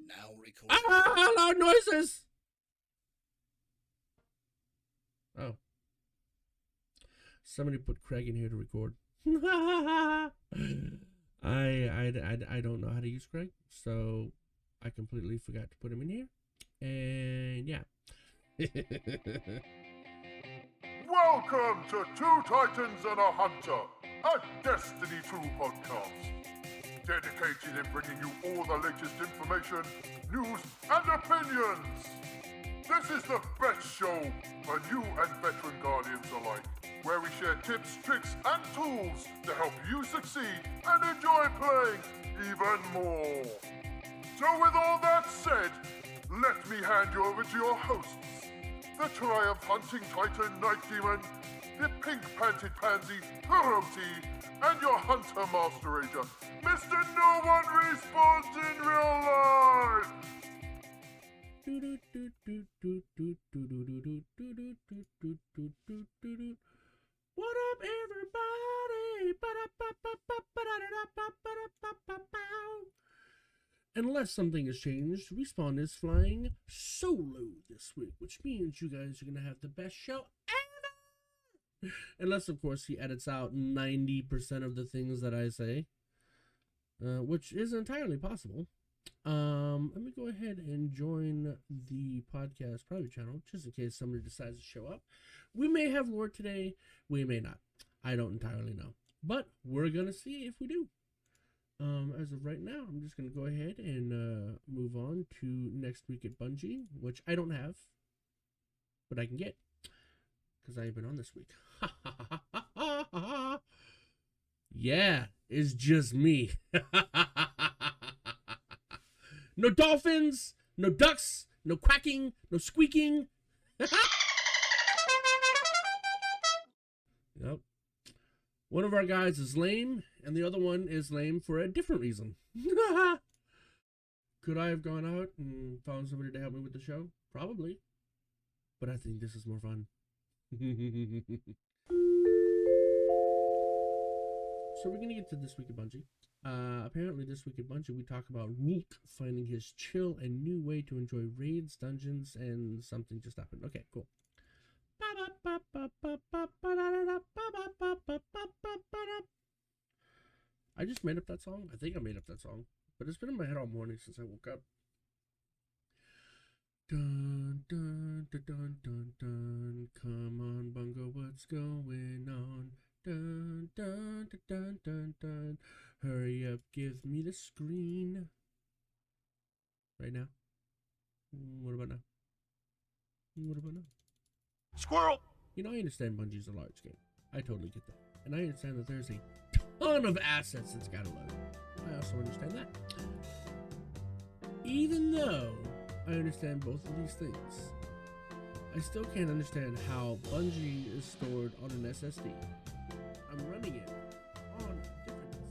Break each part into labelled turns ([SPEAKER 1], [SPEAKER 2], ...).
[SPEAKER 1] Now recording.
[SPEAKER 2] Loud noises! Oh. Somebody put Craig in here to record. I don't know how to use Craig, so I completely forgot to put him in here. And yeah.
[SPEAKER 3] Welcome to Two Titans and a Hunter, a Destiny 2 podcast. Dedicated in bringing you all the latest information, news, and opinions. This is the best show for new and veteran Guardians alike, where we share tips, tricks, and tools to help you succeed and enjoy playing even more. So with all that said, let me hand you over to your hosts, the Triumph Hunting Titan Nitedemon, the pink-panted pansy Peroty, and your Hunter Master Ranger, Mr. No One Respawns in Real Life!
[SPEAKER 2] What up, everybody? Unless something has changed, Respawn is flying solo this week, which means you guys are going to have the best show ever! Unless, of course, he edits out 90% of the things that I say, which is entirely possible. Let me go ahead and join the podcast private channel, just in case somebody decides to show up. We may have lore today, we may not. I don't entirely know. But we're going to see if we do. As of right now, I'm just going to go ahead and move on to next week at Bungie, which I don't have, but I can get, because I have been on this week. Yeah, it's just me. No dolphins, no ducks, no quacking, no squeaking. Yep. One of our guys is lame, and the other one is lame for a different reason. Could I have gone out and found somebody to help me with the show? Probably. But I think this is more fun. So we're going to get to this week at Bungie. Apparently this week at Bungie we talk about Meek finding his chill and new way to enjoy raids, dungeons, and something just happened. Okay, cool. I just made up that song. I think I made up that song, but it's been in my head all morning since I woke up. Dun dun dun dun dun dun. Come on, Bungo, what's going on? Dun dun dun dun dun dun. Hurry up, give me the screen. Right now? What about now? What about now?
[SPEAKER 3] Squirrel!
[SPEAKER 2] You know, I understand Bungie's a large game. I totally get that. And I understand that there's a ton of assets that's gotta load. I also understand that. Even though I understand both of these things, I still can't understand how Bungie is stored on an SSD. I'm running it on a different SSD.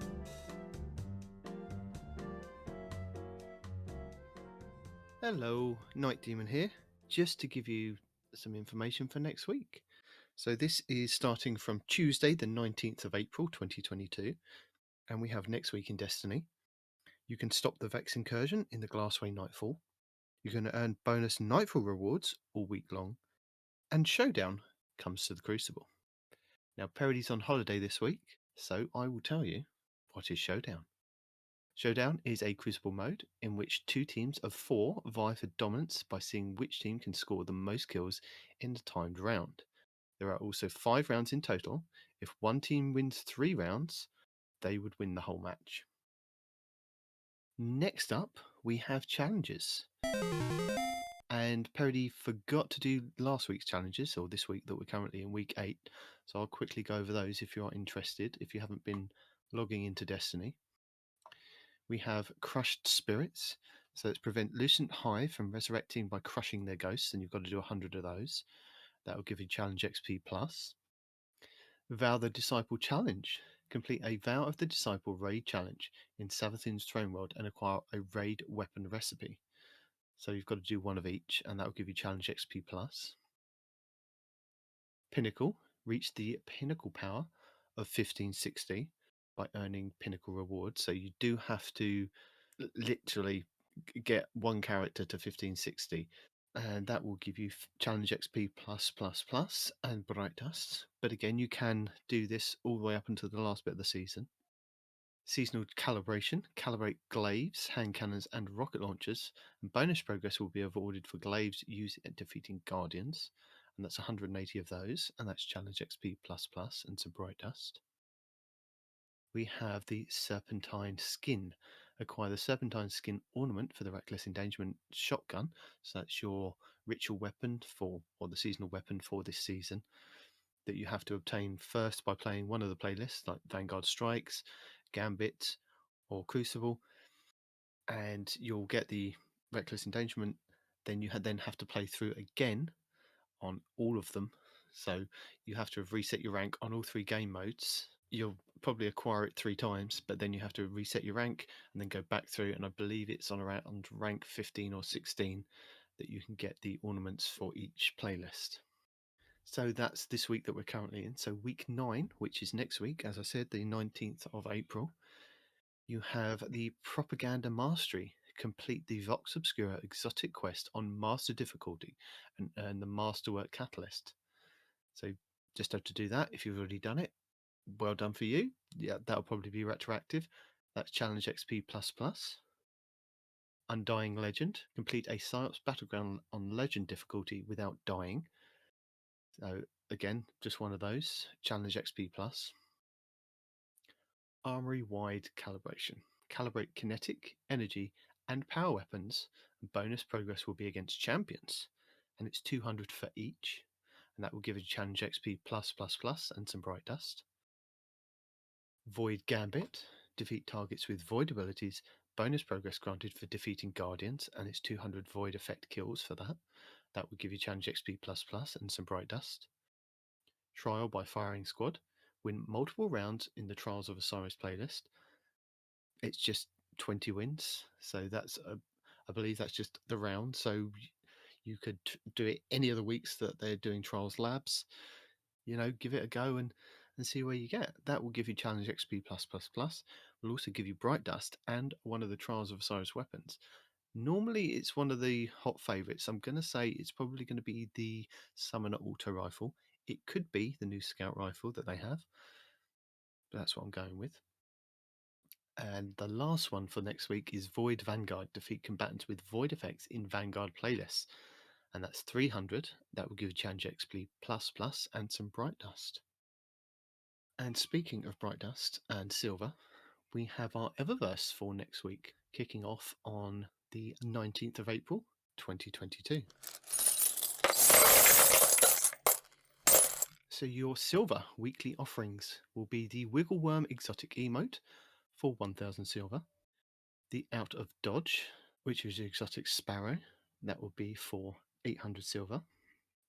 [SPEAKER 2] And it's still...
[SPEAKER 4] Hello, Nitedemon here, just to give you some information for next week. So this is starting from Tuesday, the 19th of April, 2022, and we have next week in Destiny. You can stop the Vex incursion in the Glassway Nightfall. You're going to earn bonus Nightfall rewards all week long, and Showdown comes to the Crucible. Now, Peroty's on holiday this week, so I will tell you what is Showdown. Showdown is a Crucible mode in which 2 teams of 4 vie for dominance by seeing which team can score the most kills in the timed round. There are also 5 rounds in total. If one team wins 3 rounds, they would win the whole match. Next up, we have challenges. And Peroty forgot to do last week's challenges, or this week that we're currently in week 8. So I'll quickly go over those if you are interested, if you haven't been logging into Destiny. We have Crushed Spirits. So it's prevent Lucent Hive from resurrecting by crushing their ghosts, and you've got to do 100 of those. That will give you challenge XP+. Vow the Disciple Challenge. Complete a Vow of the Disciple raid challenge in Savathun's Throne World and acquire a raid weapon recipe. So you've got to do 1 of each, and that will give you challenge XP+. Pinnacle. Reach the pinnacle power of 1560 by earning pinnacle rewards. So you do have to literally get one character to 1560, and that will give you challenge XP and bright dust. But again, you can do this all the way up until the last bit of the season. Seasonal calibration, calibrate glaives, hand cannons, and rocket launchers. And bonus progress will be awarded for glaives used at defeating guardians, and that's 180 of those, and that's challenge XP and some bright dust. We have the Serpentine Skin. Acquire the Serpentine Skin ornament for the Reckless Endangerment shotgun. So that's your ritual weapon or the seasonal weapon for this season, that you have to obtain first by playing one of the playlists, like Vanguard Strikes, Gambit, or Crucible, and you'll get the Reckless Endangerment. Then you then have to play through again on all of them. So you have to have reset your rank on all 3 game modes. You'll probably acquire it 3 times, but then you have to reset your rank and then go back through, and I believe it's on around rank 15 or 16 that you can get the ornaments for each playlist. So that's this week that we're currently in. So week 9, which is next week, as I said, the 19th of April, you have the Propaganda Mastery. Complete the Vox Obscura exotic quest on Master difficulty and earn the Masterwork Catalyst. So just have to do that. If you've already done it, well done for you. Yeah, that'll probably be retroactive. That's challenge XP++. Undying Legend. Complete a Psyops Battleground on Legend difficulty without dying. So again, just one of those. Challenge XP+. Armory-wide calibration. Calibrate kinetic, energy, and power weapons. Bonus progress will be against champions, and it's 200 for each, and that will give a challenge XP++ and some bright dust. Void Gambit. Defeat targets with void abilities. Bonus progress granted for defeating guardians, and it's 200 void effect kills for that. That will give you challenge XP++ and some bright dust. Trial by Firing Squad. Win multiple rounds in the Trials of Osiris playlist. It's just 20 wins, so that's I believe that's just the round. So you could do it any of the weeks that they're doing Trials Labs. Give it a go and see where you get. That will give you challenge XP++. Will also give you bright dust and one of the Trials of Osiris weapons. Normally it's one of the hot favourites. I'm going to say it's probably going to be the Summoner Auto Rifle. It could be the new Scout Rifle that they have, but that's what I'm going with. And the last one for next week is Void Vanguard. Defeat combatants with void effects in Vanguard playlists. And that's 300. That will give you challenge XP++ and some bright dust. And speaking of bright dust and silver, we have our Eververse for next week, kicking off on the 19th of April, 2022. So your silver weekly offerings will be the Wiggleworm exotic emote for 1000 silver, the Out of Dodge, which is the exotic sparrow, that will be for 800 silver,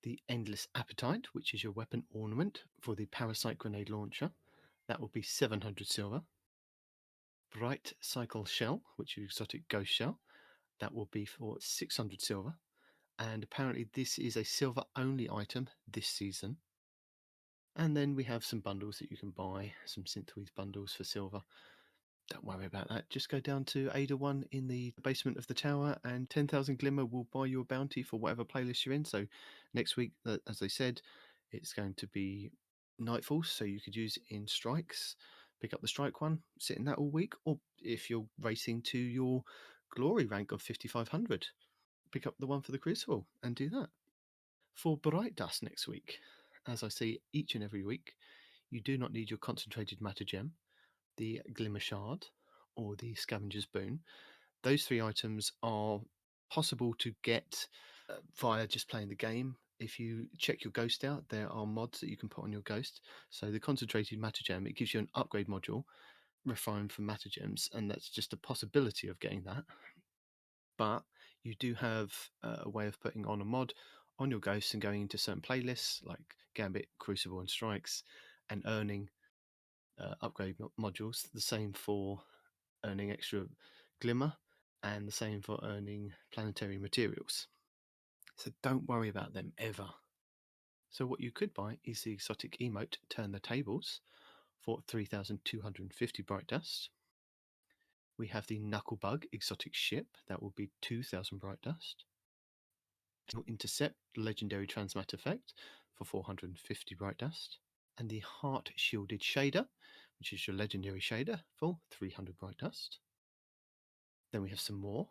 [SPEAKER 4] the Endless Appetite, which is your weapon ornament for the Parasite Grenade Launcher, that will be 700 silver, Bright Cycle Shell, which is exotic ghost shell, that will be for 600 silver, and apparently this is a silver only item this season. And then we have some bundles that you can buy, some Synthweave bundles for silver. Don't worry about that. Just go down to Ada 1 in the basement of the tower, and 10,000 Glimmer will buy you a bounty for whatever playlist you're in. So next week, as I said, it's going to be Nightfall, so you could use it in Strikes. Pick up the Strike one, sit in that all week, or if you're racing to your Glory rank of 5,500, pick up the one for the Crucible and do that. For Bright Dust next week, as I say each and every week, you do not need your Concentrated Matter Gem, the Glimmer Shard, or the Scavenger's Boon. Those 3 items are possible to get via just playing the game. If you check your Ghost out, there are mods that you can put on your Ghost. So the Concentrated Matter Gem, it gives you an upgrade module refined for Matter Gems, and that's just a possibility of getting that. But you do have a way of putting on a mod on your Ghost and going into certain playlists like Gambit, Crucible, and Strikes, and earning upgrade modules. The same for earning extra Glimmer, and the same for earning planetary materials. So don't worry about them ever. So what you could buy is the exotic emote Turn the Tables for 3,250 bright dust. We have the Knucklebug exotic ship, that will be 2,000 bright dust. Intercept legendary transmat effect for 450 bright dust. And the Heart Shielded Shader, which is your legendary shader, for 300 bright dust. Then we have some more,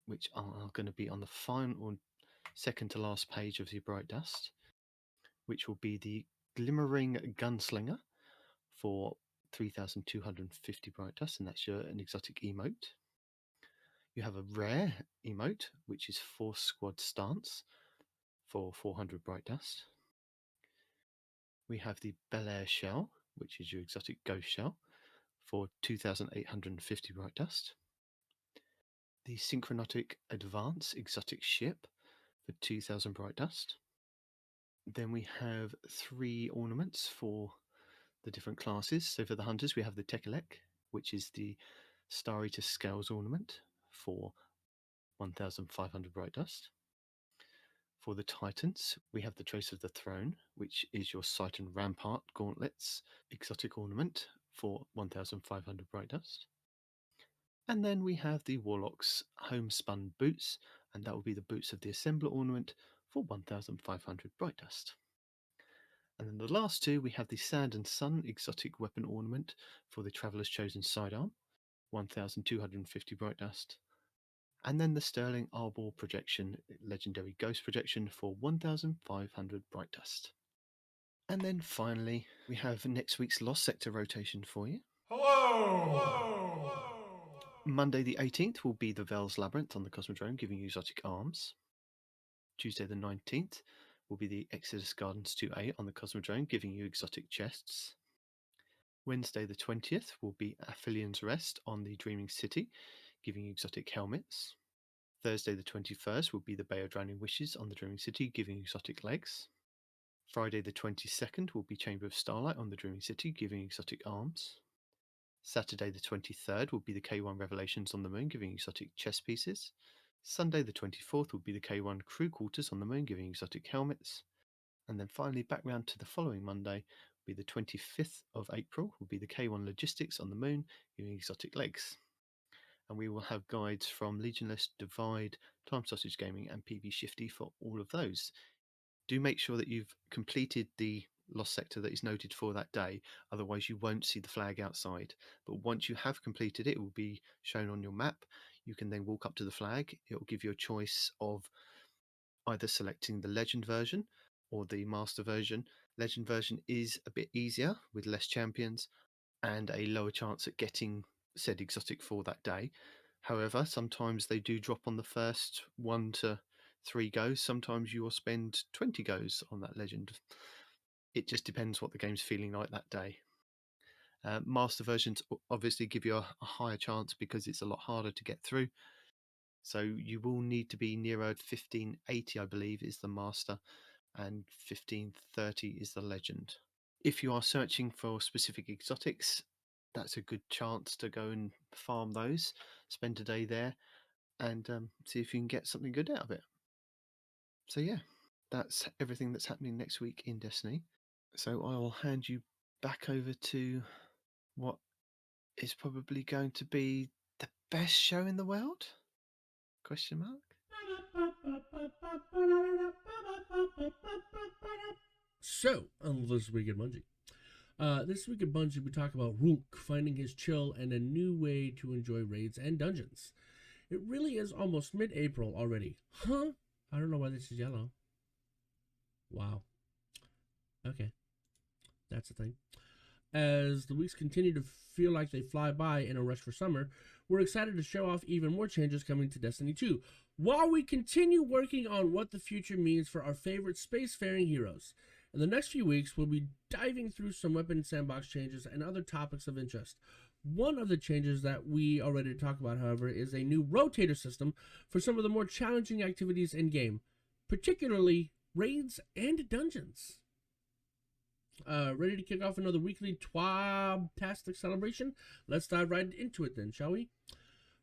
[SPEAKER 4] which are going to be on the final, second to last page of the bright dust, which will be the Glimmering Gunslinger for 3,250 bright dust, and that's an exotic emote. You have a rare emote, which is Force Squad Stance for 400 bright dust. We have the Bel Air Shell, which is your exotic ghost shell, for 2,850 bright dust. The Synchronotic Advance exotic ship for 2,000 bright dust. Then we have 3 ornaments for the different classes. So for the hunters, we have the Tekelek, which is the Star Eater Scales ornament for 1,500 bright dust. For the Titans, we have the Trace of the Throne, which is your Sight and Rampart gauntlets exotic ornament for 1,500 bright dust. And then we have the Warlock's Homespun boots, and that will be the boots of the Assembler ornament for 1,500 bright dust. And then the last 2, we have the Sand and Sun exotic weapon ornament for the Traveller's Chosen sidearm, 1,250 bright dust. And then the Sterling Arbor Projection legendary ghost projection for 1,500 bright dust. And then finally, we have next week's Lost Sector rotation for you.
[SPEAKER 3] Hello!
[SPEAKER 4] Monday the 18th will be the Vel's Labyrinth on the Cosmodrome, giving you exotic arms. Tuesday the 19th will be the Exodus Gardens 2A on the Cosmodrome, giving you exotic chests. Wednesday the 20th will be Aphelian's Rest on the Dreaming City, giving you exotic helmets. Thursday the 21st will be the Bay of Drowning Wishes on the Dreaming City, giving you exotic legs. Friday the 22nd will be Chamber of Starlight on the Dreaming City, giving you exotic arms. Saturday the 23rd will be the K1 Revelations on the Moon, giving exotic chess pieces. Sunday the 24th will be the K1 Crew Quarters on the Moon, giving exotic helmets. And then finally, back round to the following Monday, will be the 25th of April, will be the K1 Logistics on the Moon, giving exotic legs. And we will have guides from Legionless, Divide, Time Sausage Gaming, and PB Shifty for all of those. Do make sure that you've completed the Lost Sector that is noted for that day, otherwise you won't see the flag outside. But once you have completed it, it will be shown on your map. You can then walk up to the flag. It will give you a choice of either selecting the Legend version or the Master version. Legend version is a bit easier with less champions and a lower chance at getting said exotic for that day. However, sometimes they do drop on the first 1 to 3 goes. Sometimes you will spend 20 goes on that legend. It just depends what the game's feeling like that day. Master versions obviously give you a higher chance because it's a lot harder to get through. So you will need to be nearer 1580, I believe, is the Master, and 1530 is the Legend. If you are searching for specific exotics, that's a good chance to go and farm those, spend a day there, and see if you can get something good out of it. So yeah, that's everything that's happening next week in Destiny. So I'll hand you back over to what is probably going to be the best show in the world? Question mark?
[SPEAKER 2] So, on this week at Bungie. This week at Bungie, we talk about Rook finding his chill and a new way to enjoy raids and dungeons. It really is almost mid-April already. Huh? I don't know why this is yellow. Wow. Okay. That's the thing. As the weeks continue to feel like they fly by in a rush for summer, we're excited to show off even more changes coming to Destiny 2, while we continue working on what the future means for our favorite spacefaring heroes. In the next few weeks, we'll be diving through some weapon sandbox changes and other topics of interest. One of the changes that we are ready to talk about, however, is a new rotator system for some of the more challenging activities in-game, particularly raids and dungeons. Ready to kick off another weekly TWAB-tastic celebration? Let's dive right into it then, shall we?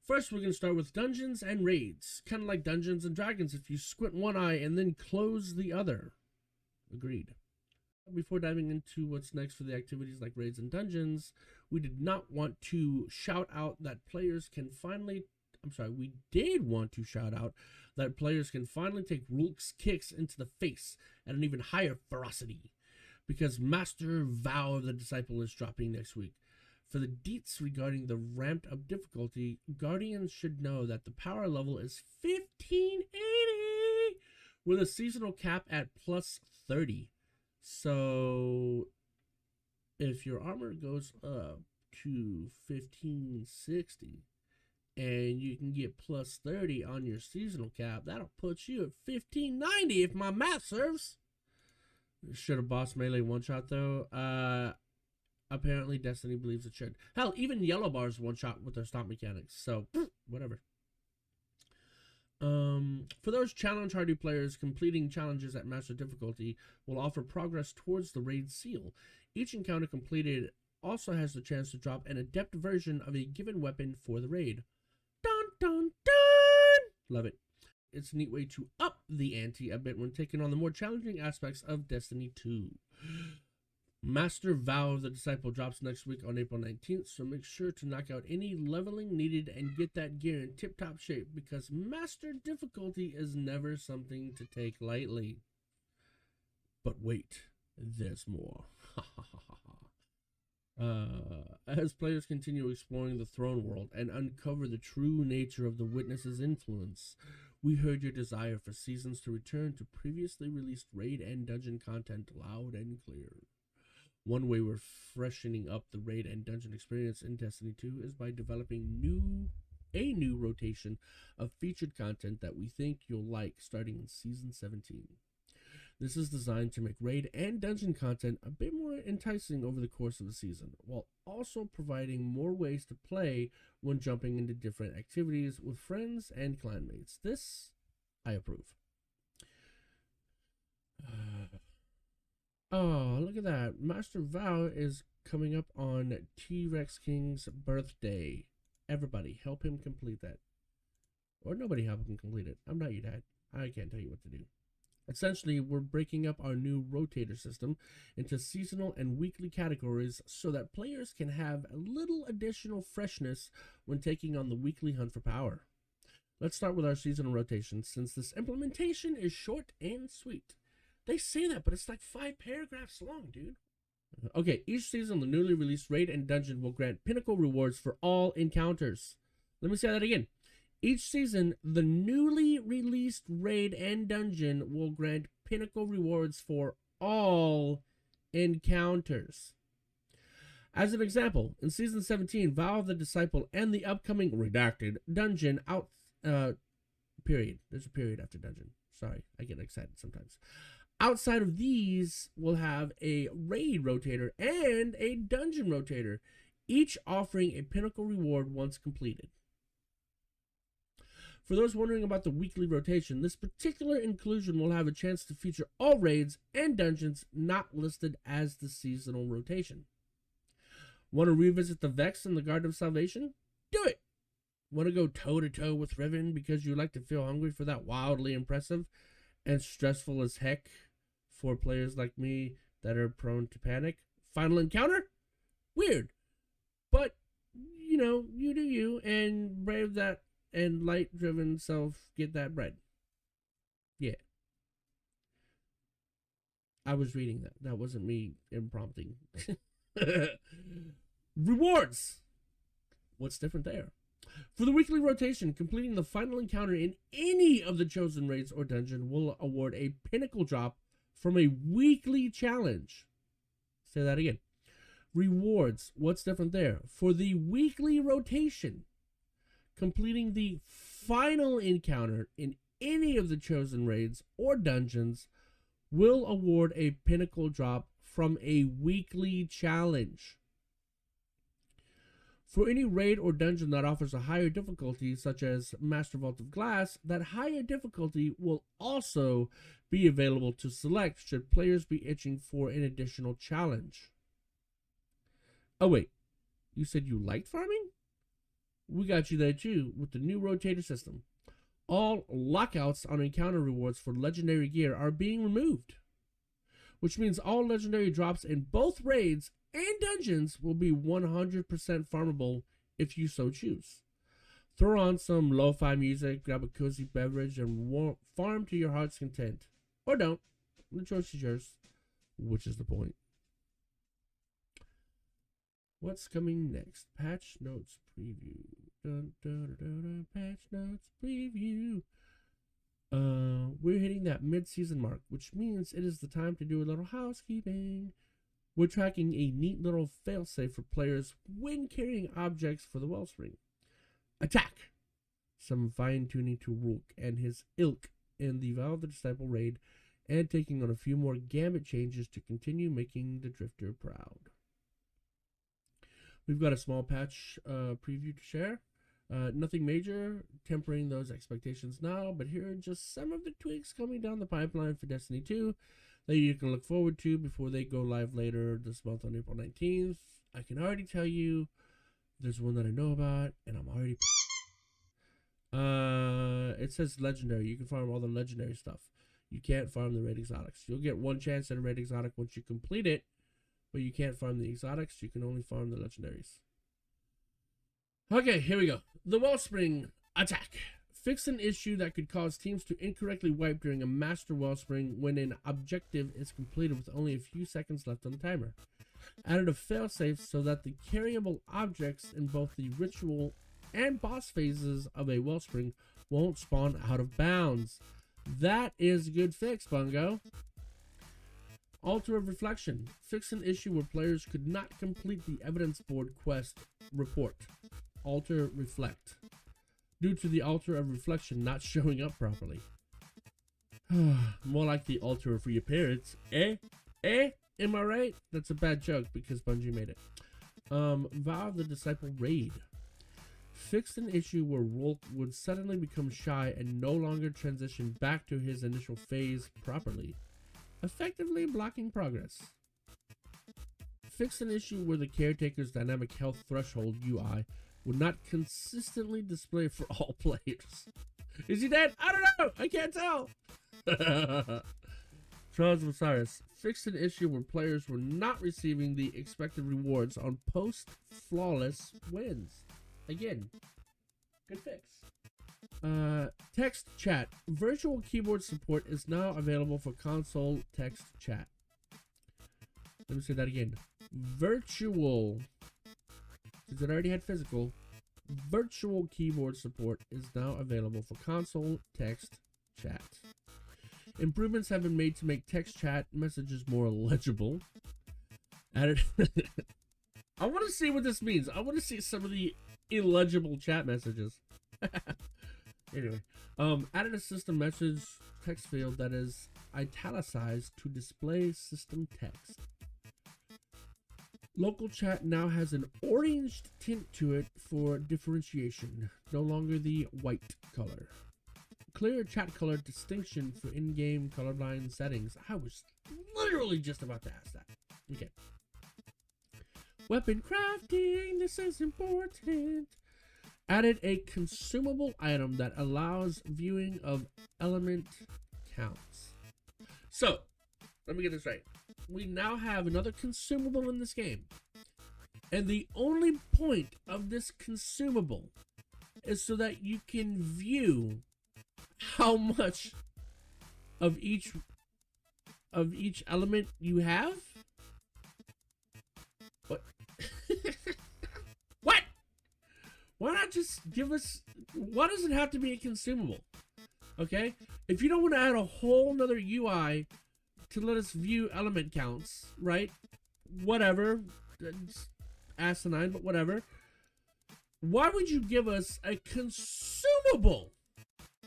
[SPEAKER 2] First, we're going to start with dungeons and raids. Kind of like Dungeons and Dragons if you squint one eye and then close the other. Agreed. Before diving into what's next for the activities like raids and dungeons, we did not want to shout out that players can finally, we did want to shout out that players can finally take Roolk's kicks into the face at an even higher ferocity, because Master Vow of the Disciple is dropping next week. For the deets regarding the ramped up difficulty, Guardians should know that the power level is 1580 with a seasonal cap at plus 30. So if your armor goes up to 1560 and you can get plus 30 on your seasonal cap, that'll put you at 1590 if my math serves. Should a boss melee one-shot though? Apparently Destiny believes it should. Hell, even yellow bars one-shot with their stomp mechanics, so whatever. For those challenge hardy players, completing challenges at master difficulty will offer progress towards the raid seal. Each encounter completed also has the chance to drop an adept version of a given weapon for the raid. Dun dun dun! Love it. It's a neat way to up the ante a bit when taking on the more challenging aspects of Destiny 2. Master Vow of the Disciple drops next week on April 19th, so make sure to knock out any leveling needed and get that gear in tip-top shape, because Master difficulty is never something to take lightly. But wait, there's more. As players continue exploring the throne world and uncover the true nature of the Witness's influence, we heard your desire for seasons to return to previously released raid and dungeon content loud and clear. One way we're freshening up the raid and dungeon experience in Destiny 2 is by developing a new rotation of featured content that we think you'll like starting in Season 17. This is designed to make raid and dungeon content a bit more enticing over the course of the season, while also providing more ways to play when jumping into different activities with friends and clanmates. This, I approve. Oh, look at that. Master Vow is coming up on T-Rex King's birthday. Everybody, help him complete that. Or nobody help him complete it. I'm not your dad. I can't tell you what to do. Essentially, we're breaking up our new rotator system into seasonal and weekly categories so that players can have a little additional freshness when taking on the weekly hunt for power. Let's start with our seasonal rotation, since this implementation is short and sweet. They say that, but it's like 5 paragraphs long, dude. Okay, each season, the newly released raid and dungeon will grant pinnacle rewards for all encounters. Let me say that again. Each season, the newly released raid and dungeon will grant pinnacle rewards for all encounters. As an example, in Season 17, Vow of the Disciple and the upcoming Redacted dungeon period. There's a period after dungeon. Sorry, I get excited sometimes. Outside of these, we'll have a raid rotator and a dungeon rotator, each offering a pinnacle reward once completed. For those wondering about the weekly rotation, this particular inclusion will have a chance to feature all raids and dungeons not listed as the seasonal rotation. Want to revisit the Vex and the Guard of Salvation? Do it! Want to go toe-to-toe with Riven because you like to feel hungry for that wildly impressive and stressful as heck for players like me that are prone to panic? Final encounter? Weird. But, you know, you do you, and brave that and light-driven self get that bread. Yeah. I was reading that. That wasn't me imprompting. Rewards! What's different there? For the weekly rotation, completing the final encounter in any of the chosen raids or dungeon will award a pinnacle drop from a weekly challenge. Say that again. Rewards. What's different there? For the weekly rotation, completing the final encounter in any of the chosen raids or dungeons will award a pinnacle drop from a weekly challenge. For any raid or dungeon that offers a higher difficulty, such as Master Vault of Glass, that higher difficulty will also be available to select should players be itching for an additional challenge. Oh wait, you said you liked farming? We got you there too with the new rotator system. All lockouts on encounter rewards for legendary gear are being removed. which means all legendary drops in both raids and dungeons will be 100% farmable if you so choose. Throw on some lo-fi music, grab a cozy beverage, and farm to your heart's content. Or don't. The choice is yours. Which is the point. What's coming next? Patch notes preview. Dun, dun, dun, dun, patch notes preview. We're hitting that mid-season mark, which means it is the time to do a little housekeeping. We're tracking a neat little failsafe for players when carrying objects for the Wellspring. Attack! Some fine-tuning to Rook and his ilk in the Valve the Disciple raid, and taking on a few more Gambit changes to continue making the Drifter proud. We've got a small patch preview to share. Nothing major, tempering those expectations now, but here are just some of the tweaks coming down the pipeline for Destiny 2 that you can look forward to before they go live later this month on April 19th. I can already tell you there's one that I know about, and I'm already... it says legendary. You can farm all the legendary stuff. You can't farm the raid exotics. You'll get one chance at a raid exotic once you complete it, but you can't farm the exotics. You can only farm the legendaries. Okay, here we go. The Wellspring attack. Fix an issue that could cause teams to incorrectly wipe during a master Wellspring when an objective is completed with only a few seconds left on the timer. Added a failsafe so that the carryable objects in both the ritual and boss phases of a Wellspring won't spawn out of bounds. That is a good fix, Bungo. Altar of Reflection. Fix an issue where players could not complete the evidence board quest report. Altar Reflect. Due to the Altar of Reflection not showing up properly. More like the Altar of Reappearance. Am I right? That's a bad joke because Bungie made it. Valve the Disciple raid. Fixed an issue where Rolk would suddenly become shy and no longer transition back to his initial phase properly, effectively blocking progress. Fixed an issue where the Caretaker's dynamic health threshold UI would not consistently display for all players. Is he dead? I don't know! I can't tell! Trials of Osiris. Fixed an issue where players were not receiving the expected rewards on post-flawless wins. Again, good fix. Text chat. Virtual keyboard support is now available for console text chat. Let me say that again. Virtual, since it already had physical, virtual keyboard support is now available for console text chat. Improvements have been made to make text chat messages more legible. Added. I want to see what this means. I want to see some of the illegible chat messages. Anyway, added a system message text field that is italicized to display system text. Local chat now has an orange tint to it for differentiation, no longer the white color. Clear chat color distinction for in-game colorblind settings. I was literally just about to ask that. Okay. Weapon crafting, this is important. Added a consumable item that allows viewing of element counts. So, let me get this right. We now have another consumable in this game. And the only point of this consumable is so that you can view how much of each element you have. What? What? Why not just give us... Why does it have to be a consumable? Okay? If you don't want to add a whole nother UI to let us view element counts, right? Whatever. It's asinine, but whatever. Why would you give us a consumable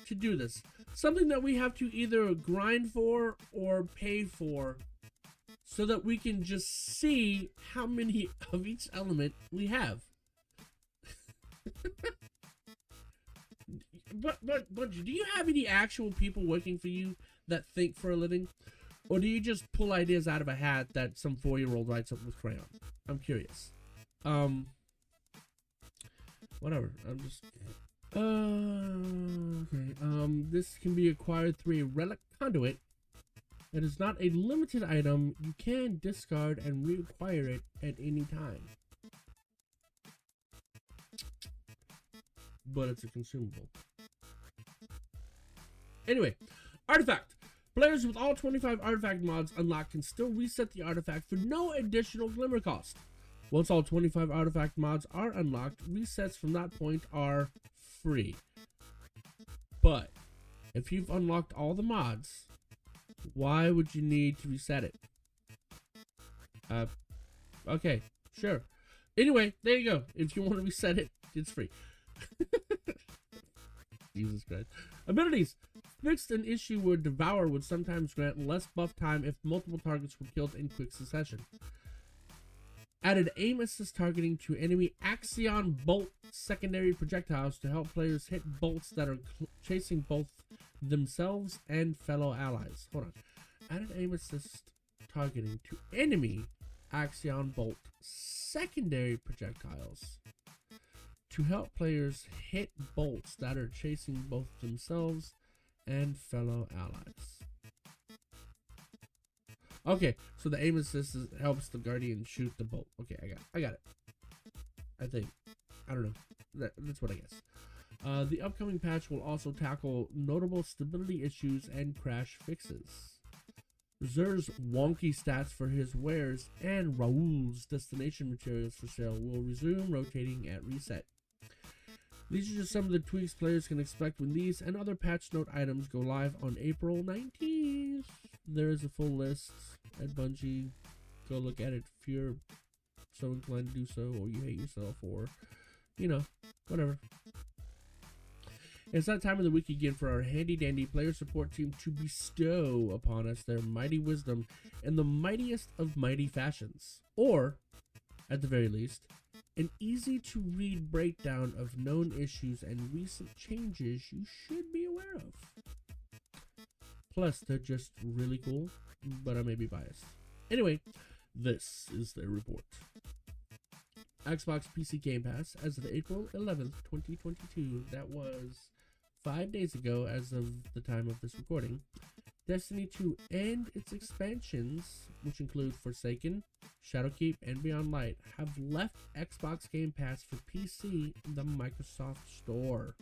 [SPEAKER 2] to do this? Something that we have to either grind for or pay for so that we can just see how many of each element we have. But do you have any actual people working for you that think for a living? Or do you just pull ideas out of a hat that some 4-year-old writes up with crayon? I'm curious. Whatever. I'm just... okay. This can be acquired through a relic conduit It is not a limited item. You can discard and reacquire it at any time. But it's a consumable. Anyway, artifact. Players with all 25 artifact mods unlocked can still reset the artifact for no additional glimmer cost. Once all 25 artifact mods are unlocked, resets from that point are free. But if you've unlocked all the mods, why would you need to reset it? Okay, sure. Anyway, there you go. If you want to reset it, it's free. Jesus Christ. Abilities. Fixed an issue where Devour would sometimes grant less buff time if multiple targets were killed in quick succession. Added aim assist targeting to enemy Axion Bolt secondary projectiles to help players hit bolts that are chasing both themselves and fellow allies. Hold on. Added aim assist targeting to enemy Axion Bolt secondary projectiles to help players hit bolts that are chasing both themselves and fellow allies. Okay, so the aim assist helps the Guardian shoot the bolt. Okay, I got it. I think. I don't know. That's what I guess. The upcoming patch will also tackle notable stability issues and crash fixes. Zer's wonky stats for his wares and Raoul's destination materials for sale will resume rotating at reset. These are just some of the tweaks players can expect when these and other patch note items go live on April 19th. There is a full list at Bungie. Go look at it if you're so inclined to do so, or you hate yourself, or, you know, whatever. It's that time of the week again for our handy-dandy player support team to bestow upon us their mighty wisdom in the mightiest of mighty fashions. Or, at the very least, an easy-to-read breakdown of known issues and recent changes you should be aware of. Plus, they're just really cool, but I may be biased. Anyway, this is their report. Xbox PC Game Pass as of April 11th, 2022. That was 5 days ago as of the time of this recording. Destiny 2 and its expansions, which include Forsaken, Shadowkeep, and Beyond Light, have left Xbox Game Pass for PC in the Microsoft Store.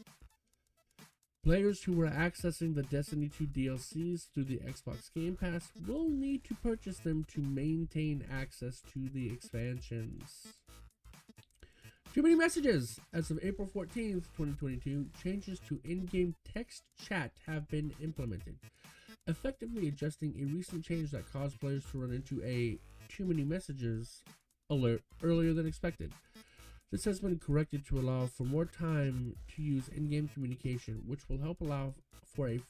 [SPEAKER 2] Players who were accessing the Destiny 2 DLCs through the Xbox Game Pass will need to purchase them to maintain access to the expansions. Too many messages! As of April 14th, 2022, changes to in-game text chat have been implemented, effectively adjusting a recent change that caused players to run into a too many messages alert earlier than expected. This has been corrected to allow for more time to use in-game communication, which will help allow for a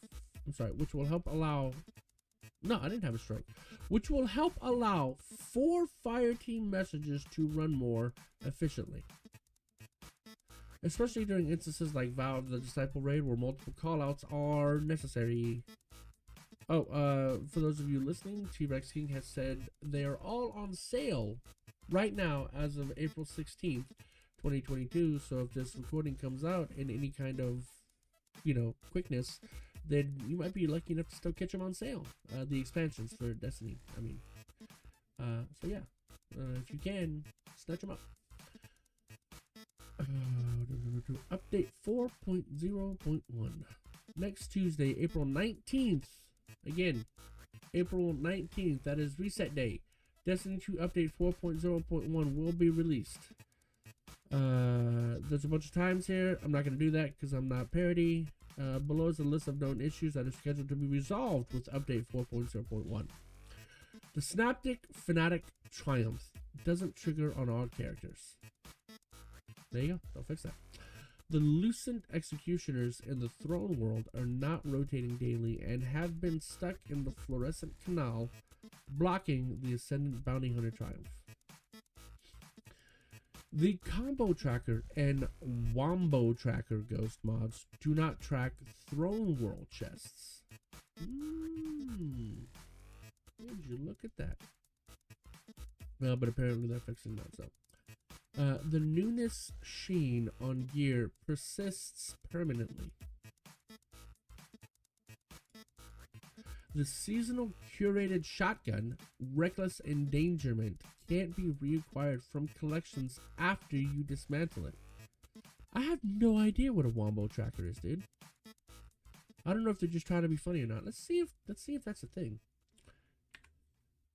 [SPEAKER 2] which will help allow Fireteam messages to run more efficiently. Especially during instances like Valve the Disciple Raid where multiple callouts are necessary. For those of you listening, T-Rex King has said they are all on sale right now as of April 16th, 2022. So if this recording comes out in any kind of, quickness, then you might be lucky enough to still catch them on sale. The expansions for Destiny, so yeah, if you can, snatch them up. Update 4.0.1. Next Tuesday, April 19th. Again, April 19th, that is reset day. Destiny 2 Update 4.0.1 will be released. There's a bunch of times here. I'm not going to do that because I'm not Peroty. Below is a list of known issues that are scheduled to be resolved with Update 4.0.1. The Synaptic Fanatic Triumph doesn't trigger on all characters. There you go. They'll fix that. The Lucent Executioners in the Throne World are not rotating daily and have been stuck in the Fluorescent Canal, blocking the Ascendant Bounty Hunter Triumph. The Combo Tracker and Wombo Tracker Ghost mods do not track Throne World chests. Would you look at that? Well, but apparently they're fixing that, so. The newness sheen on gear persists permanently. The seasonal curated shotgun, Reckless Endangerment, can't be reacquired from collections after you dismantle it. I have no idea what a wombo tracker is, dude. I don't know if they're just trying to be funny or not. Let's see if that's a thing.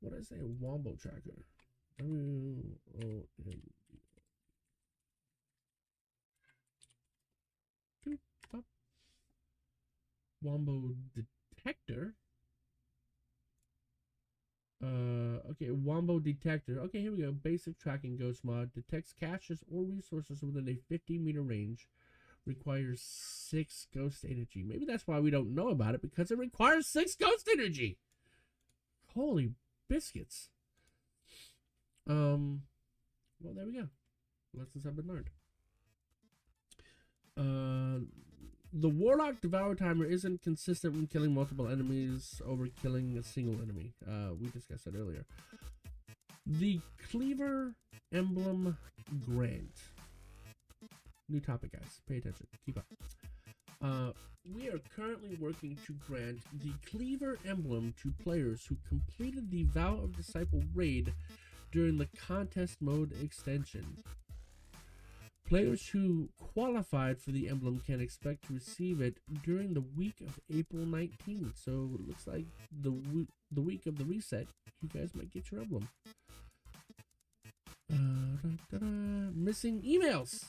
[SPEAKER 2] What did I say? A wombo tracker. W-O-M-B. Wombo detector. Okay, Wombo detector. Okay, here we go. Basic tracking ghost mod. Detects caches or resources within a 50-meter range. Requires 6 ghost energy. Maybe that's why we don't know about it, because it requires 6 ghost energy. Holy biscuits. Well, there we go. Lessons have been learned. The Warlock Devour timer isn't consistent when killing multiple enemies over killing a single enemy. We discussed that earlier. The Cleaver Emblem Grant. New topic, guys. Pay attention. Keep up. We are currently working to grant the Cleaver Emblem to players who completed the Vow of Disciple raid during the contest mode extension. Players who qualified for the emblem can expect to receive it during the week of April 19th. So it looks like the week of the reset, you guys might get your emblem. Missing emails.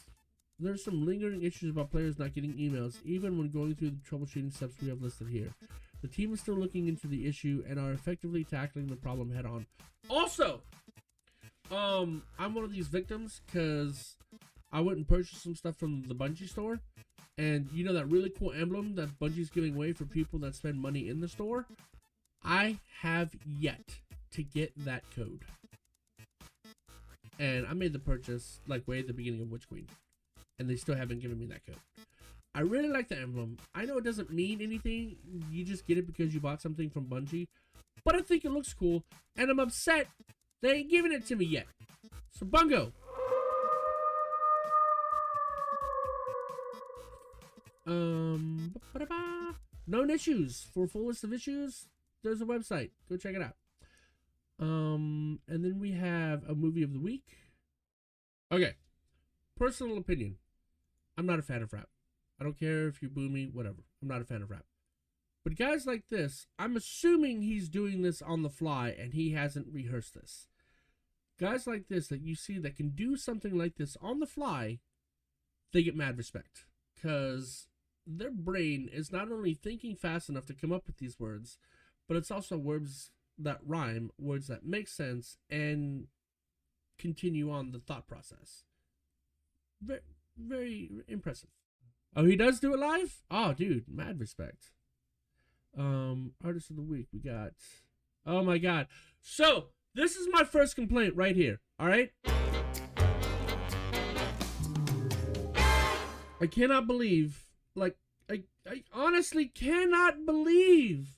[SPEAKER 2] There's some lingering issues about players not getting emails, even when going through the troubleshooting steps we have listed here. The team is still looking into the issue and are effectively tackling the problem head on. Also, I'm one of these victims because I went and purchased some stuff from the Bungie store, and you know that really cool emblem that Bungie's giving away for people that spend money in the store? I have yet to get that code. And I made the purchase like way at the beginning of Witch Queen, and they still haven't given me that code. I really like the emblem. I know it doesn't mean anything. You just get it because you bought something from Bungie, but I think it looks cool, and I'm upset they ain't giving it to me yet. So Bungo. Known issues. For full list of issues, there's a website. Go check it out. And then we have a movie of the week. Okay. Personal opinion. I'm not a fan of rap. I don't care if you boo me, whatever. I'm not a fan of rap. But guys like this, I'm assuming he's doing this on the fly and he hasn't rehearsed this. Guys like this that you see that can do something like this on the fly, they get mad respect. Because their brain is not only thinking fast enough to come up with these words, but it's also words that rhyme, words that make sense, and continue on the thought process. Very, very impressive. Oh, he does do it live? Oh, dude, mad respect. Artist of the week, we got... Oh my god. So, this is my first complaint right here, alright? I cannot believe, like, I honestly cannot believe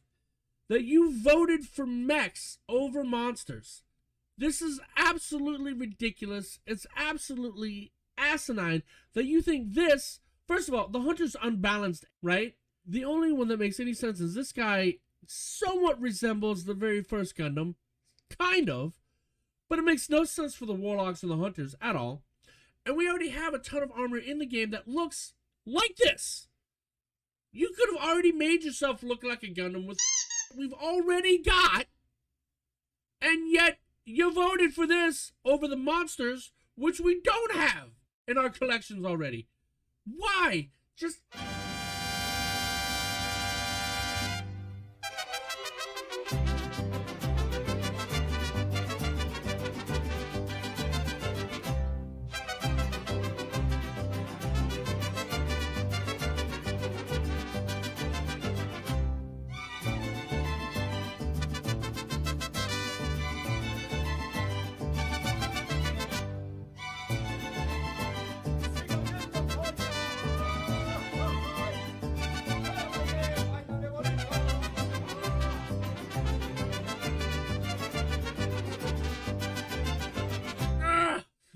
[SPEAKER 2] that you voted for mechs over monsters. This is absolutely ridiculous. It's absolutely asinine that you think this... First of all, the hunter's unbalanced, right? The only one that makes any sense is this guy somewhat resembles the very first Gundam. Kind of. But it makes no sense for the warlocks and the hunters at all. And we already have a ton of armor in the game that looks like this. You could have already made yourself look like a Gundam with we've already got. And yet, you voted for this over the monsters, which we don't have in our collections already. Why? Just...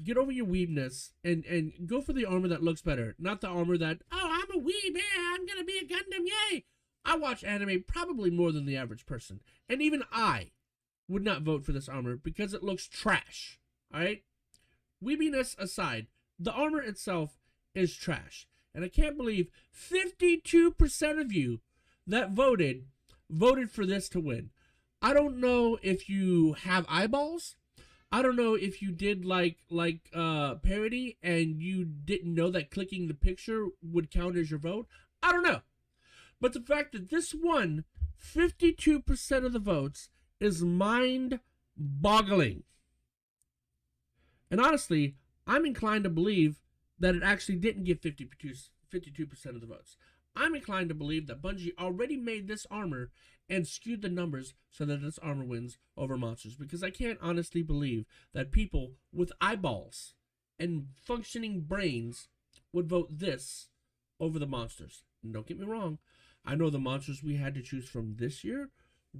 [SPEAKER 2] Get over your weebness and go for the armor that looks better, not the armor that, oh, I'm a weeb, yeah, I'm gonna be a Gundam, yay! I watch anime probably more than the average person. And even I would not vote for this armor because it looks trash. Alright? Weebiness aside, the armor itself is trash. And I can't believe 52% of you that voted for this to win. I don't know if you have eyeballs. I don't know if you did like Peroty and you didn't know that clicking the picture would count as your vote. I don't know. But the fact that this won 52% of the votes is mind-boggling. And honestly, I'm inclined to believe that it actually didn't get 52% of the votes. I'm inclined to believe that Bungie already made this armor and skewed the numbers so that this armor wins over monsters. Because I can't honestly believe that people with eyeballs and functioning brains would vote this over the monsters. And don't get me wrong, I know the monsters we had to choose from this year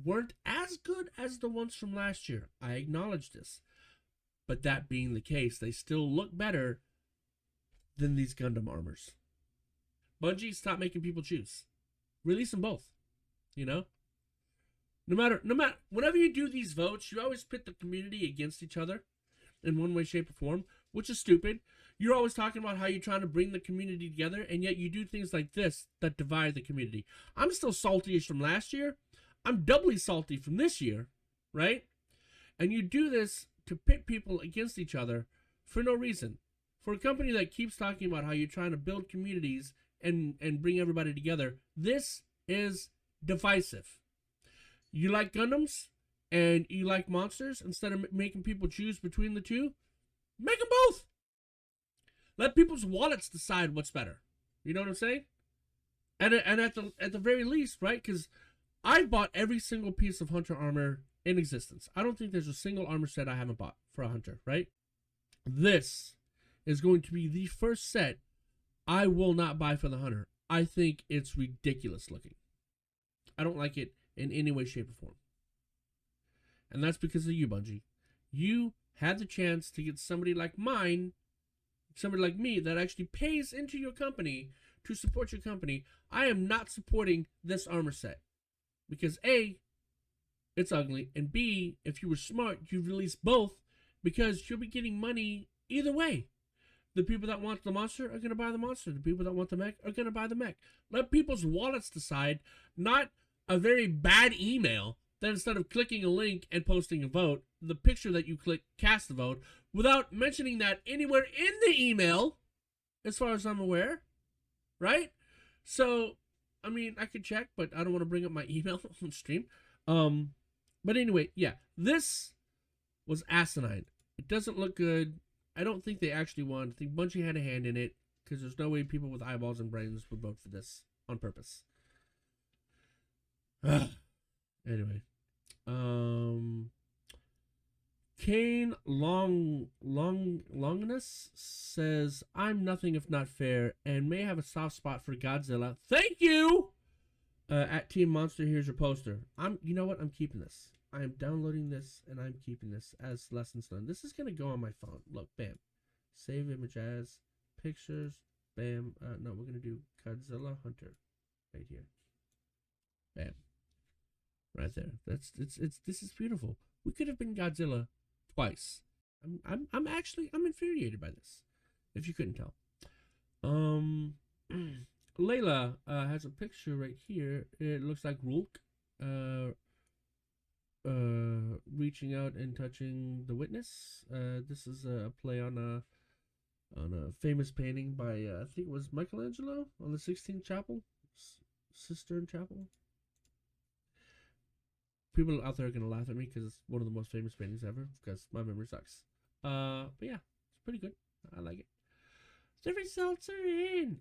[SPEAKER 2] weren't as good as the ones from last year. I acknowledge this. But that being the case, they still look better than these Gundam armors. Bungie, stop making people choose. Release them both. You know? No matter, whenever you do these votes, you always pit the community against each other in one way, shape, or form, which is stupid. You're always talking about how you're trying to bring the community together, and yet you do things like this that divide the community. I'm still salty-ish from last year. I'm doubly salty from this year, right? And you do this to pit people against each other for no reason. For a company that keeps talking about how you're trying to build communities and bring everybody together, this is divisive. You like Gundams and you like monsters, instead of making people choose between the two, make them both. Let people's wallets decide what's better. You know what I'm saying? And at the very least, right? Because I've bought every single piece of Hunter armor in existence. I don't think there's a single armor set I haven't bought for a Hunter, right? This is going to be the first set I will not buy for the Hunter. I think it's ridiculous looking. I don't like it in any way, shape, or form. And that's because of you, Bungie. You had the chance to get somebody like mine, somebody like me, that actually pays into your company to support your company. I am not supporting this armor set. Because A, it's ugly, and B, if you were smart, you'd release both, because you'll be getting money either way. The people that want the monster are going to buy the monster. The people that want the mech are going to buy the mech. Let people's wallets decide, not a very bad email that instead of clicking a link and posting a vote, the picture that you click casts the vote without mentioning that anywhere in the email, as far as I'm aware, right? So, I mean, I could check, but I don't want to bring up my email on stream. But anyway, yeah, this was asinine. It doesn't look good. I don't think they actually won. I think Bungie had a hand in it, because there's no way people with eyeballs and brains would vote for this on purpose. Anyway, Kane Longness says, I'm nothing if not fair and may have a soft spot for Godzilla. Thank you! At Team Monster, here's your poster. You know what? I'm keeping this. I am downloading this and I'm keeping this as lessons learned. This is going to go on my phone. Look, bam. Save image as pictures. Bam. No, we're going to do Godzilla Hunter right here. Bam. Right there. This is beautiful. We could have been Godzilla twice. I'm infuriated by this, if you couldn't tell. Layla has a picture right here. It looks like Rulk reaching out and touching the witness. This is a play on a famous painting by I think it was Michelangelo on the Sistine Chapel. Sistine Chapel. People out there are going to laugh at me because it's one of the most famous paintings ever, because my memory sucks. But yeah, it's pretty good. I like it. The results are in.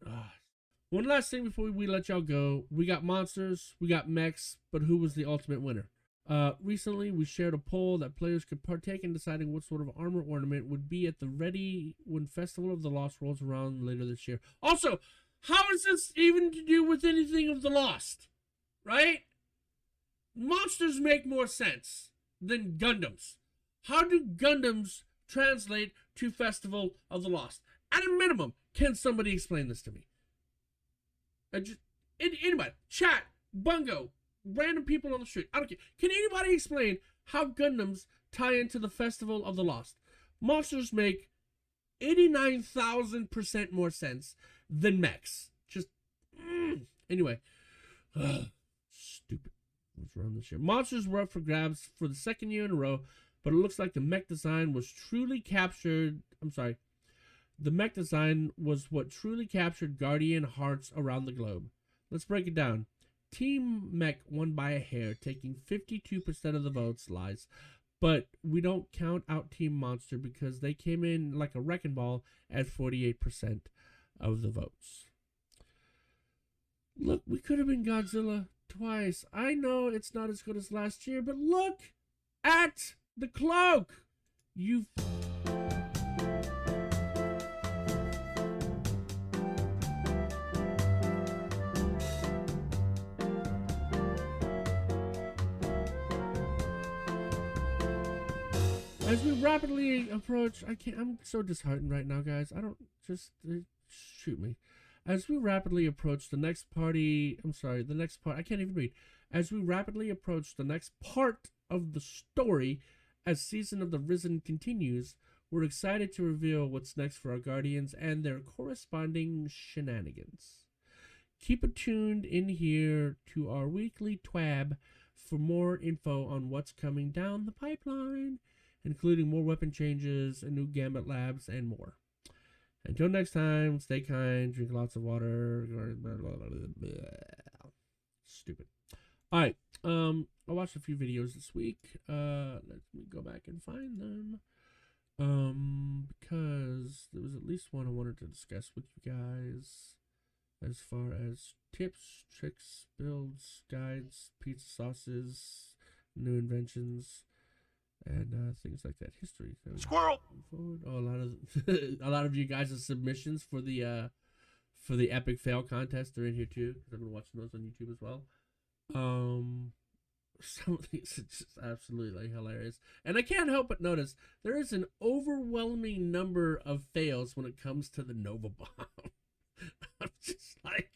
[SPEAKER 2] One last thing before we let y'all go. We got monsters, we got mechs, but who was the ultimate winner? Recently, we shared a poll that players could partake in deciding what sort of armor ornament would be at the ready when Festival of the Lost rolls around later this year. Also, how is this even to do with anything of the Lost? Right? Monsters make more sense than Gundams. How do Gundams translate to Festival of the Lost? At a minimum, can somebody explain this to me? Anybody, chat, Bungo, random people on the street. I don't care. Can anybody explain how Gundams tie into the Festival of the Lost? Monsters make 89,000% more sense than mechs. Just, anyway. Stupid. What's wrong this year? Monsters were up for grabs for the second year in a row, but it looks like the mech design was truly captured. The mech design was what truly captured Guardian hearts around the globe. Let's break it down. Team Mech won by a hair, taking 52% of the votes, lies. But we don't count out Team Monster because they came in like a wrecking ball at 48% of the votes. Look, we could have been Godzilla twice. I know it's not as good as last year, but look at the cloak. As we rapidly approach, I'm so disheartened right now, guys. Shoot me. As we rapidly approach the next I can't even read. As we rapidly approach the next part of the story, as Season of the Risen continues, we're excited to reveal what's next for our Guardians and their corresponding shenanigans. Keep it tuned in here to our weekly TWAB for more info on what's coming down the pipeline, including more weapon changes, and new Gambit labs, and more. Until next time, stay kind, drink lots of water. Stupid. All right. I watched a few videos this week. Let me go back and find them. Because there was at least one I wanted to discuss with you guys, as far as tips, tricks, builds, guides, pizza sauces, new inventions, and things like that. History.
[SPEAKER 3] Squirrel.
[SPEAKER 2] Oh, a lot of you guys' submissions for the epic fail contest are in here too, because I've been watching those on YouTube as well. Some of these are just absolutely hilarious, and I can't help but notice there is an overwhelming number of fails when it comes to the Nova Bomb. I'm just like,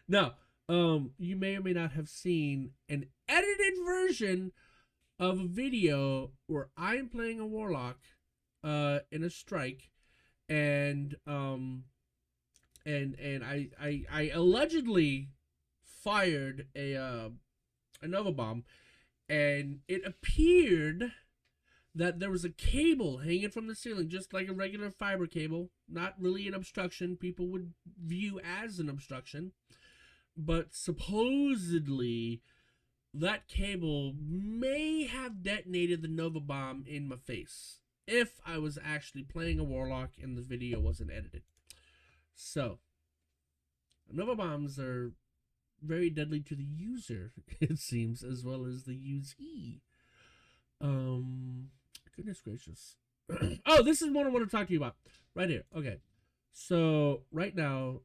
[SPEAKER 2] now, you may or may not have seen an edited version of a video where I'm playing a warlock in a strike, and I allegedly fired a Nova Bomb, and it appeared that there was a cable hanging from the ceiling, just like a regular fiber cable, not really an obstruction people would view as an obstruction, but supposedly that cable may have detonated the Nova Bomb in my face if I was actually playing a warlock and the video wasn't edited. So, Nova Bombs are very deadly to the user, it seems, as well as the usee. Goodness gracious. Oh, this is what I want to talk to you about right here. Okay. So right now,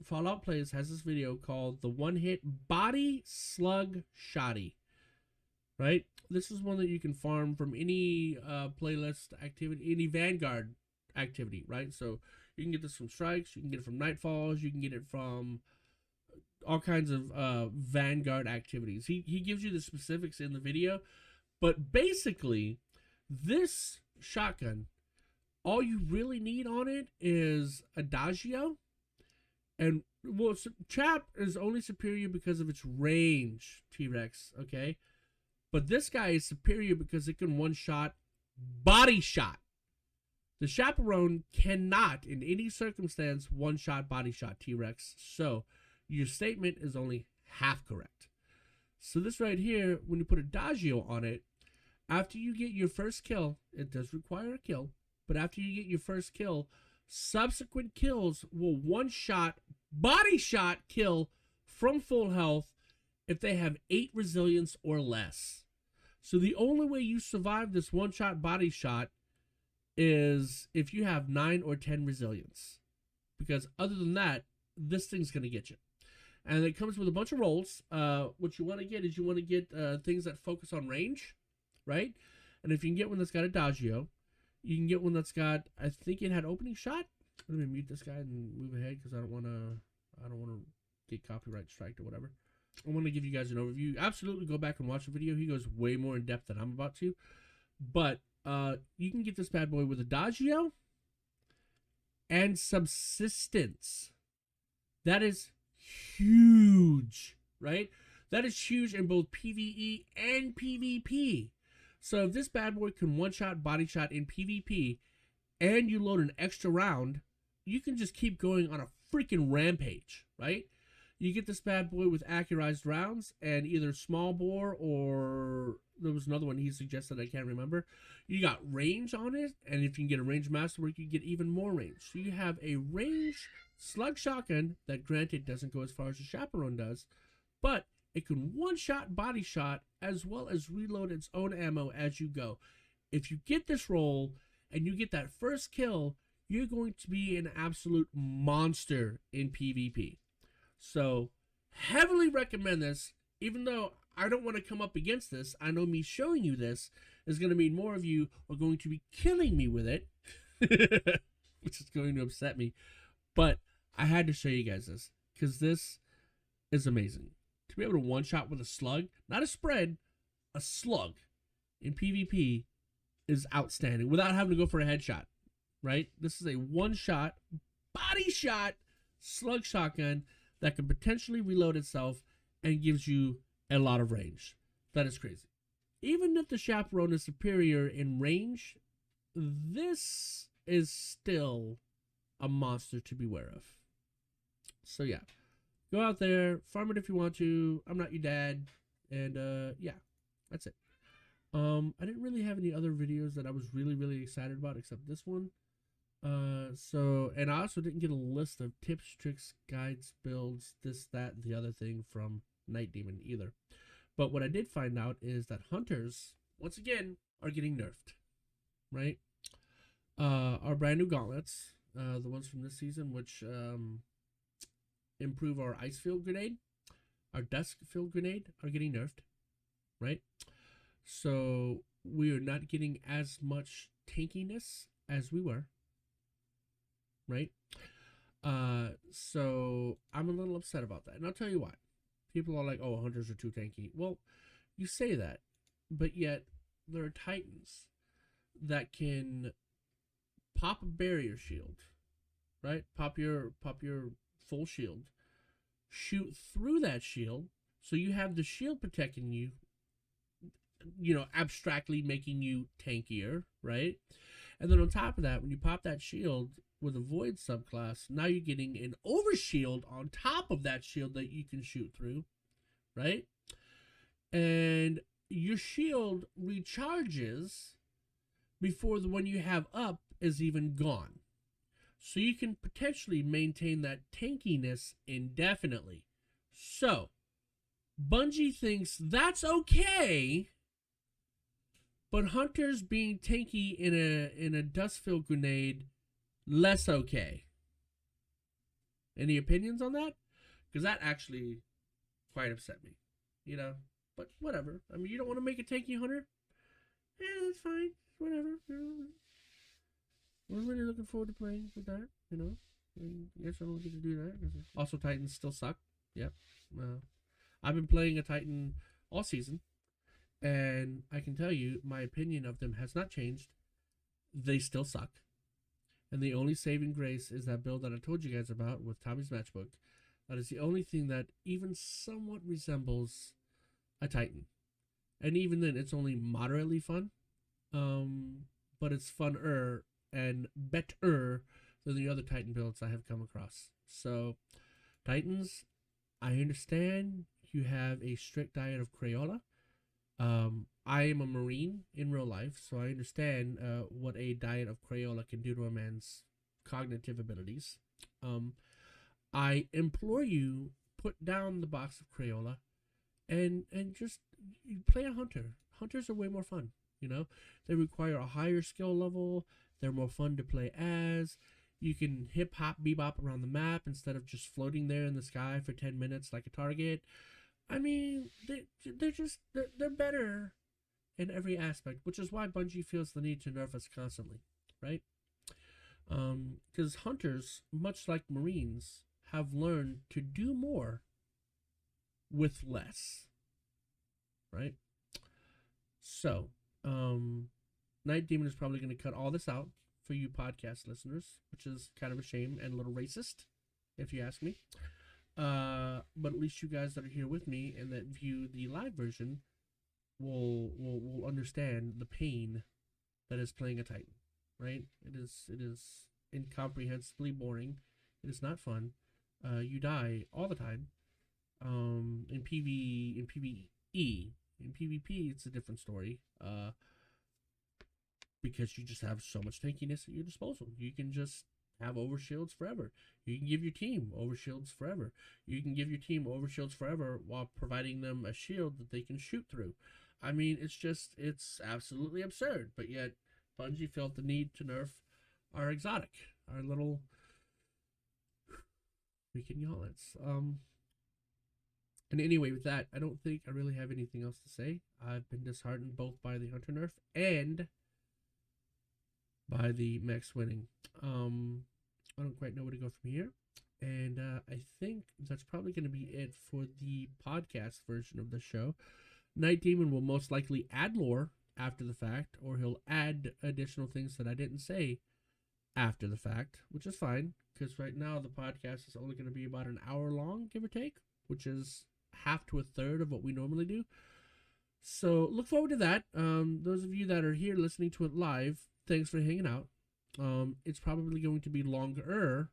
[SPEAKER 2] Fallout Plays has this video called the One-Hit Body Slug Shotty. Right? This is one that you can farm from any playlist activity, any Vanguard activity, right? So you can get this from Strikes, you can get it from Nightfalls, you can get it from all kinds of Vanguard activities. He gives you the specifics in the video, but basically, this shotgun, all you really need on it is Adagio, and well, Trap is only superior because of its range, T-Rex, okay? But this guy is superior because it can one-shot body shot. The Chaperone cannot, in any circumstance, one-shot body shot T-Rex, so your statement is only half correct. So this right here, when you put Adagio on it, after you get your first kill, it does require a kill, but after you get your first kill, subsequent kills will one-shot, body shot kill from full health if they have 8 resilience or less. So the only way you survive this one-shot body shot is if you have 9 or 10 resilience. Because other than that, this thing's going to get you. And it comes with a bunch of rolls. What you want to get is you want to get things that focus on range, right? And if you can get one that's got Adagio, you can get one that's got, I think it had opening shot. Let me mute this guy and move ahead because I don't want to get copyright striked or whatever. I want to give you guys an overview. Absolutely go back and watch the video. He goes way more in depth than I'm about to. But you can get this bad boy with Adagio and Subsistence. That is huge, right? That is huge in both PvE and PvP. So if this bad boy can one-shot, body shot in PvP, and you load an extra round, you can just keep going on a freaking rampage, right? You get this bad boy with accurized rounds and either small bore or there was another one he suggested, I can't remember. You got range on it, and if you can get a range masterwork, you get even more range. So you have a range slug shotgun that, granted, doesn't go as far as the Chaperone does, but it can one-shot, body shot, as well as reload its own ammo as you go. If you get this roll and you get that first kill, you're going to be an absolute monster in PvP. So, heavily recommend this, even though I don't want to come up against this. I know me showing you this is going to mean more of you are going to be killing me with it, which is going to upset me. But I had to show you guys this, because this is amazing. To be able to one-shot with a slug, not a spread, a slug in PvP is outstanding without having to go for a headshot, right? This is a one-shot, body shot slug shotgun that can potentially reload itself and gives you a lot of range. That is crazy. Even if the Chaperone is superior in range, this is still a monster to beware of. So yeah, go out there, farm it if you want to. I'm not your dad. And yeah, that's it. I didn't really have any other videos that I was really excited about except this one. And I also didn't get a list of tips, tricks, guides, builds, this, that, and the other thing from Nitedemon either. But what I did find out is that hunters, once again, are getting nerfed, right? Our brand new gauntlets, the ones from this season, which improve our ice field grenade, our dusk field grenade, are getting nerfed, right? So we are not getting as much tankiness as we were, right? So I'm a little upset about that, and I'll tell you why. People are like, oh, hunters are too tanky. Well, you say that, but yet there are titans that can pop a barrier shield, right? Pop your full shield, shoot through that shield, so you have the shield protecting you, you know, abstractly making you tankier, right? And then on top of that, when you pop that shield with a void subclass, now you're getting an overshield on top of that shield that you can shoot through, right? And your shield recharges before the one you have up is even gone. So you can potentially maintain that tankiness indefinitely. So, Bungie thinks that's okay, but hunters being tanky in a dust-filled grenade, less okay. Any opinions on that? Because that actually quite upset me, you know. But whatever. I mean, you don't want to make a tanky hunter? Yeah, that's fine. Whatever. We're really looking forward to playing with that, you know. I guess I don't get to do that. Also, Titans still suck. Yep. I've been playing a Titan all season, and I can tell you, my opinion of them has not changed. They still suck. And the only saving grace is that build that I told you guys about with Tommy's Matchbook. That is the only thing that even somewhat resembles a Titan. And even then, it's only moderately fun. But it's funner and better than the other Titan builds I have come across. So, Titans, I understand you have a strict diet of Crayola. I am a Marine in real life, so I understand what a diet of Crayola can do to a man's cognitive abilities. I implore you, put down the box of Crayola and just play a hunter. Hunters are way more fun, you know? They require a higher skill level. They're more fun to play as. You can hip-hop, bebop around the map instead of just floating there in the sky for 10 minutes like a target. I mean, they're better in every aspect, which is why Bungie feels the need to nerf us constantly, right? Because hunters, much like Marines, have learned to do more with less, right? So, Night Demon is probably going to cut all this out for you podcast listeners, which is kind of a shame and a little racist, if you ask me. But at least you guys that are here with me and that view the live version will understand the pain that is playing a Titan, right? It is incomprehensibly boring. It is not fun. You die all the time. In PvE, in PvP, it's a different story. Because you just have so much tankiness at your disposal. You can just have overshields forever. You can give your team overshields forever. You can give your team overshields forever while providing them a shield that they can shoot through. I mean, it's absolutely absurd. But yet, Bungie felt the need to nerf our exotic, our little freaking Yolets. And anyway, with that, I don't think I really have anything else to say. I've been disheartened both by the Hunter nerf and by the Max winning. I don't quite know where to go from here. And I think that's probably going to be it for the podcast version of the show. Night Demon will most likely add lore after the fact, or he'll add additional things that I didn't say after the fact, which is fine, because right now the podcast is only going to be about an hour long, give or take, which is half to a third of what we normally do. So look forward to that. Those of you that are here listening to it live, thanks for hanging out. It's probably going to be longer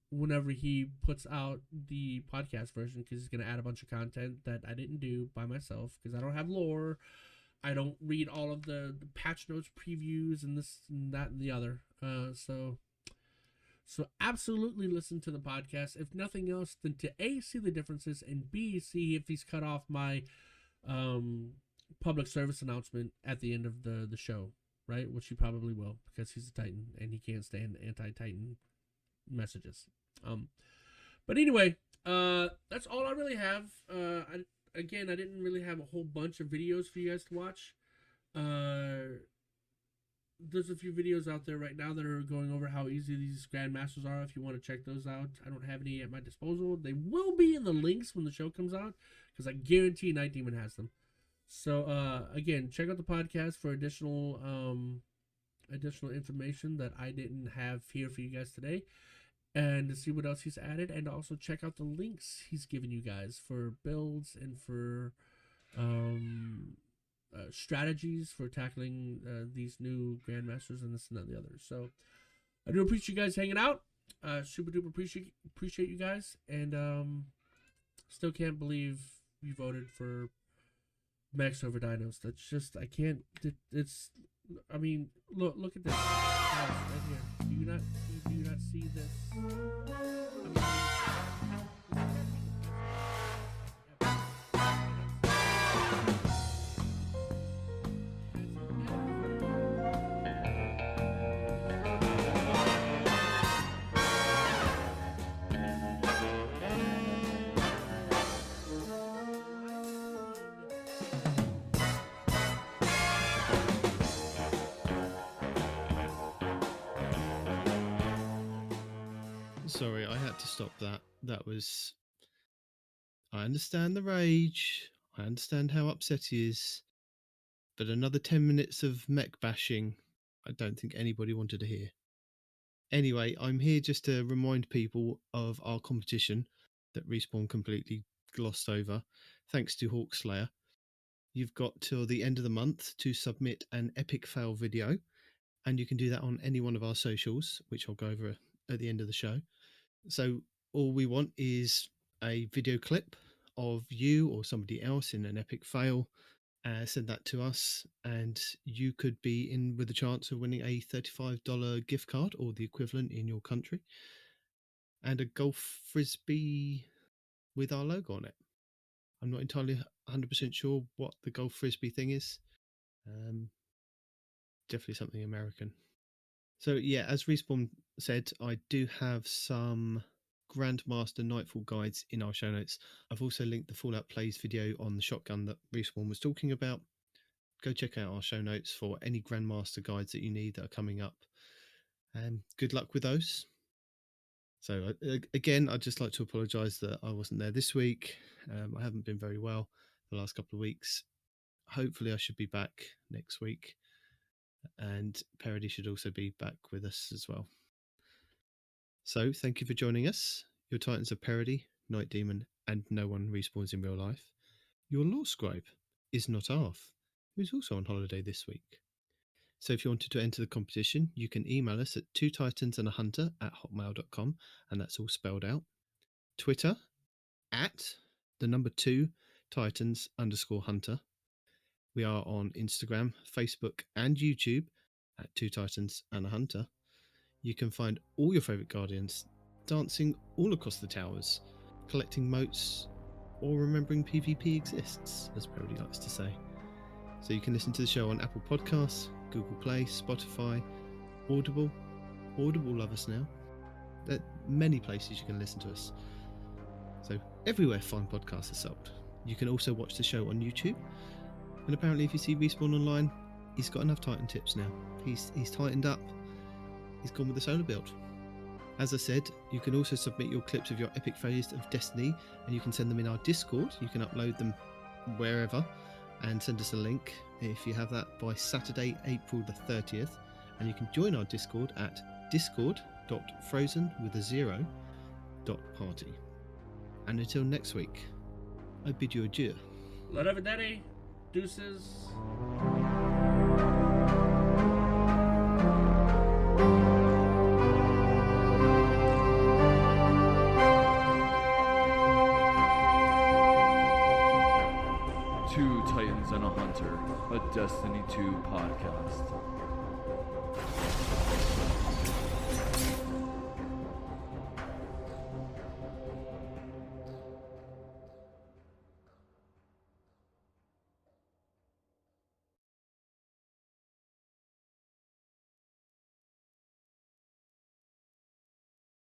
[SPEAKER 2] whenever he puts out the podcast version, because he's going to add a bunch of content that I didn't do by myself, because I don't have lore. I don't read all of the patch notes previews and this and that and the other. So absolutely listen to the podcast, if nothing else than to A, see the differences, and B, see if he's cut off my public service announcement at the end of the show, right? Which he probably will, because he's a Titan and he can't stand anti-Titan messages. But anyway, that's all I really have. I didn't really have a whole bunch of videos for you guys to watch. There's a few videos out there right now that are going over how easy these Grandmasters are. If you want to check those out, I don't have any at my disposal. They will be in the links when the show comes out, because I guarantee Night Demon has them. So again, check out the podcast for additional information that I didn't have here for you guys today, and to see what else he's added, and also check out the links he's given you guys for builds and for strategies for tackling these new Grandmasters and this and that and the other. So I do appreciate you guys hanging out. Super duper appreciate you guys, and still can't believe you voted for Max over Dinos. That's just, I can't. It's, I mean, look at this right here. Do you not see this? I mean,
[SPEAKER 4] Sorry, I had to stop that. That was... I understand the rage. I understand how upset he is. But another 10 minutes of mech bashing, I don't think anybody wanted to hear. Anyway, I'm here just to remind people of our competition that Respawn completely glossed over, thanks to Hawkslayer. You've got till the end of the month to submit an epic fail video, and you can do that on any one of our socials, which I'll go over at the end of the show. So all we want is a video clip of you or somebody else in an epic fail. Send that to us, and you could be in with a chance of winning a $35 gift card or the equivalent in your country, and a golf frisbee with our logo on it. I'm not entirely 100% sure what the golf frisbee thing is. Definitely something American. So yeah, as Respawn said, I do have some Grandmaster Nightfall guides in our show notes. I've also linked the Fallout Plays video on the shotgun that Respawn was talking about. Go check out our show notes for any Grandmaster guides that you need that are coming up. Good luck with those. So again, I'd just like to apologise that I wasn't there this week. I haven't been very well the last couple of weeks. Hopefully I should be back next week, and Peroty should also be back with us as well. So thank you for joining us. Your Titans are Peroty, Nitedemon, and no one respawns in real life. Your Law Scribe is Not Arth, who's also on holiday this week. So if you wanted to enter the competition, you can email us at 2titansandahunter@hotmail.com, and that's all spelled out. Twitter at 2titans_hunter. We are on Instagram, Facebook, and YouTube at 2titansandahunter. You can find all your favourite Guardians dancing all across the towers, collecting motes, or remembering PvP exists, as Peroty likes to say. So you can listen to the show on Apple Podcasts, Google Play, Spotify, Audible. Audible love us now. There are many places you can listen to us. So everywhere fine podcasts are sold. You can also watch the show on YouTube. And apparently if you see Respawn online, he's got enough Titan tips now. He's tightened up. He's gone with the solo build. As I said, you can also submit your clips of your epic failures of Destiny, and you can send them in our Discord. You can upload them wherever and send us a link if you have that by Saturday, April the 30th. And you can join our Discord at discord.frozen.party. And until next week, I bid you adieu.
[SPEAKER 2] Let have it, Daddy. Deuces.
[SPEAKER 5] Two Titans and a Hunter, a Destiny 2 podcast.